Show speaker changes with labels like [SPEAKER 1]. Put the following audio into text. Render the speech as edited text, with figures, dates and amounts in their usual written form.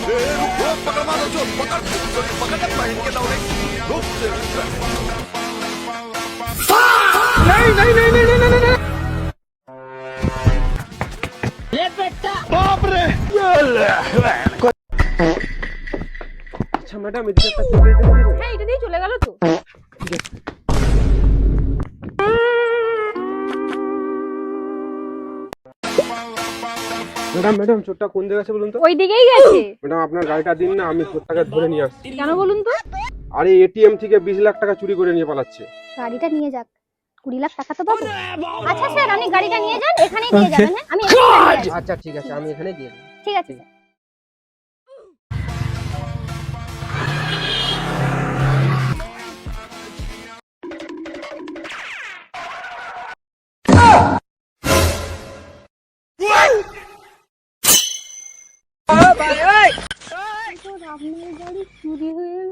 [SPEAKER 1] रुको, पकड़ मारो जो, पकड़ ले पहन के दौड़े। रुक से।
[SPEAKER 2] नहीं नहीं नहीं नहीं नहीं नहीं
[SPEAKER 3] ले बेटा
[SPEAKER 2] बाप रे। আচ্ছা ম্যাডাম, এদিকে একটা চলে যেতে পারি?
[SPEAKER 4] হ্যাঁ, এটা দিয়ে চলে গেল তো।
[SPEAKER 2] ম্যাডাম ম্যাডাম, চোরটা কোন জায়গা আছে বলুন তো?
[SPEAKER 4] ওই দিকেই গেছে।
[SPEAKER 2] ম্যাডাম আপনার গাড়িটা দিন না, আমি চোরটাকে ধরে নিয়ে আসছি।
[SPEAKER 4] কেন বলুন তো?
[SPEAKER 2] আরে এটিএম থেকে 20 লাখ টাকা চুরি করে নিয়ে পালাচ্ছে।
[SPEAKER 5] গাড়িটা নিয়ে যাক, 20 লাখ টাকা তো পাবো। আচ্ছা স্যার, আপনি গাড়িটা নিয়ে যান, এখানেই দিয়ে যাবেন। হ্যাঁ, আমি এখানেই দাঁড়িয়ে আছি।
[SPEAKER 3] আচ্ছা ঠিক আছে, আমি এখানে দিয়ে দেব।
[SPEAKER 5] ঠিক আছে স্যার। আপনার গাড়ি চুরি হয়ে গেল।